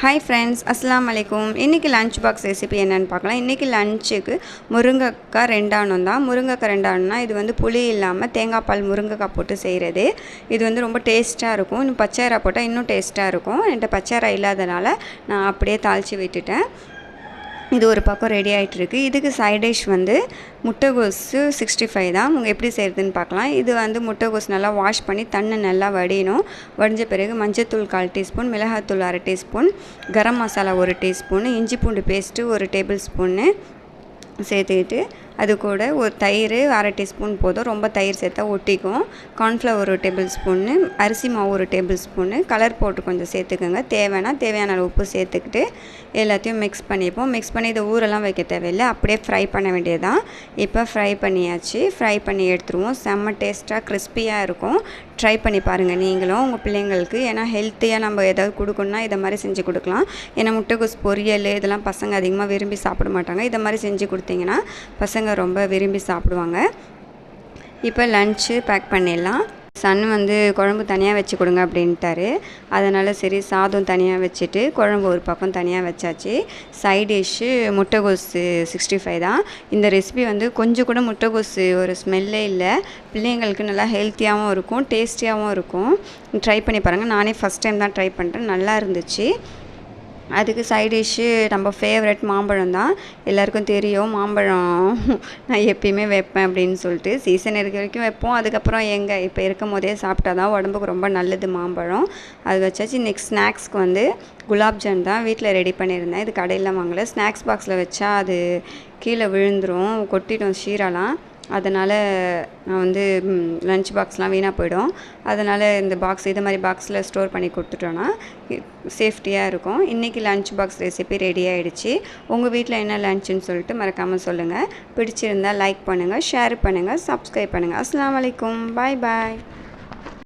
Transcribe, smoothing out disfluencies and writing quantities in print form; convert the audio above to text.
Hi friends, Assalamu alaikum. இன்னைக்கு lunch box recipe என்னன்னு பார்க்கலாம். இன்னைக்கு லஞ்சுக்கு முருங்கைக்காய் ரெண்டானம் தான். முருங்கைக்காய் ரெண்டானம்னா இது வந்து புளி இல்லாமல் தேங்காய் பால் முருங்கைக்காய் போட்டு செய்கிறது. இது வந்து ரொம்ப டேஸ்ட்டாக இருக்கும். இன்னும் பச்சையரா போட்டால் இன்னும் டேஸ்ட்டாக இருக்கும். என்கிட்ட பச்சையரா இல்லாதனால நான் அப்படியே தாளித்து விட்டுட்டேன். இது ஒரு பக்கம் ரெடி ஆகிட்டுருக்கு. இதுக்கு சைட் டிஷ் வந்து முட்டைகோஸு 65 தான். உங்கள் எப்படி செய்கிறதுன்னு பார்க்கலாம். இது வந்து முட்டைகோஸ் நல்லா வாஷ் பண்ணி தண்ணி நல்லா வடியணும். வடிஞ்ச பிறகு மஞ்சள்தூள் 1/4 டீஸ்பூன், மிளகாத்தூள் 1/2 டீஸ்பூன், கரம் மசாலா 1 டீஸ்பூன், இஞ்சி பூண்டு பேஸ்ட்டு 1 டேபிள் ஸ்பூன்னு சேர்த்துக்கிட்டு அது கூட ஒரு தயிர் 1/2 டீஸ்பூன் போதும். ரொம்ப தயிர் சேர்த்தா ஒட்டிக்கும். கார்ன்ஃப்ளவர் 1 டேபிள் ஸ்பூன்னு, அரிசி மாவு 1 டேபிள் ஸ்பூன்னு, கலர் பவுட்ரு கொஞ்சம் சேர்த்துக்கோங்க. தேவையான அளவு உப்பு சேர்த்துக்கிட்டு எல்லாத்தையும் மிக்ஸ் பண்ணிப்போம். மிக்ஸ் பண்ணி இதை ஊரெல்லாம் வைக்க தேவையில்லை, அப்படியே ஃப்ரை பண்ண வேண்டியதுதான். இப்போ ஃப்ரை பண்ணியாச்சு. ஃப்ரை பண்ணி எடுத்துருவோம். செம்ம டேஸ்ட்டாக கிறிஸ்பியாக இருக்கும். ட்ரை பண்ணி பாருங்கள் நீங்களும் உங்கள் பிள்ளைங்களுக்கு. ஏன்னா ஹெல்த்தியாக நம்ம ஏதாவது கொடுக்கணுன்னா இதை மாதிரி செஞ்சு கொடுக்கலாம். ஏன்னா முட்டைகோஸ் பொரியல் இதெல்லாம் பசங்க அதிகமாக விரும்பி சாப்பிட மாட்டாங்க. இதை மாதிரி செஞ்சு கொடுத்தீங்கன்னா பசங்க ரொம்ப விரும்பி சாப்பிடுவாங்க. இப்போ லன்ச்சு பேக் பண்ணிடலாம். சன் வந்து குழம்பு தனியாக வச்சு கொடுங்க அப்படின்ட்டாரு. அதனால் சரி சாதம் தனியாக வச்சுட்டு குழம்பு ஒரு பக்கம் தனியாக வச்சாச்சு. சைட் டிஷ்ஷு முட்டைகோஸு 65 தான். இந்த ரெசிபி வந்து கொஞ்சம் கூட முட்டைகோஸு ஒரு ஸ்மெல்லே இல்லை. பிள்ளைங்களுக்கு நல்லா ஹெல்த்தியாகவும் இருக்கும், டேஸ்டியாகவும் இருக்கும். ட்ரை பண்ணி பாருங்கள். நானே ஃபஸ்ட் டைம் தான் ட்ரை பண்ணுறேன், நல்லா இருந்துச்சு. அதுக்கு சைட் டிஷ்ஷு நம்ம ஃபேவரட் மாம்பழம் தான். எல்லாருக்கும் தெரியும் மாம்பழம் நான் எப்பயுமே வைப்பேன் அப்படின்னு சொல்லிட்டு. சீசன் இருக்க வரைக்கும் வைப்போம். அதுக்கப்புறம் இப்போ இருக்கும் போதே சாப்பிட்டா தான் உடம்புக்கு ரொம்ப நல்லது மாம்பழம். அது வச்சாச்சு. நெக்ஸ்ட் ஸ்நாக்ஸ்க்கு வந்து குலாப்ஜான் தான் வீட்டில் ரெடி பண்ணியிருந்தேன். இது கடையில் வாங்கலை. ஸ்நாக்ஸ் பாக்ஸில் வச்சா அது கீழே விழுந்துடும், கொட்டிடும் ஷீராலாம். அதனால் நான் வந்து லன்ச் பாக்ஸ்லாம் வீணாக போயிடும். அதனால் இந்த பாக்ஸ் இது மாதிரி பாக்ஸில் ஸ்டோர் பண்ணி கொடுத்துட்டோன்னா சேஃப்டியாக இருக்கும். இன்றைக்கி லன்ச் பாக்ஸ் ரெசிபி ரெடி ஆகிடுச்சு. உங்கள் வீட்டில் என்ன லன்ச்சுன்னு சொல்லிட்டு மறக்காமல் சொல்லுங்கள். பிடிச்சிருந்தால் லைக் பண்ணுங்கள், ஷேர் பண்ணுங்கள், சப்ஸ்கிரைப் பண்ணுங்கள். அஸ்ஸலாமு அலைக்கும். பாய் பாய்.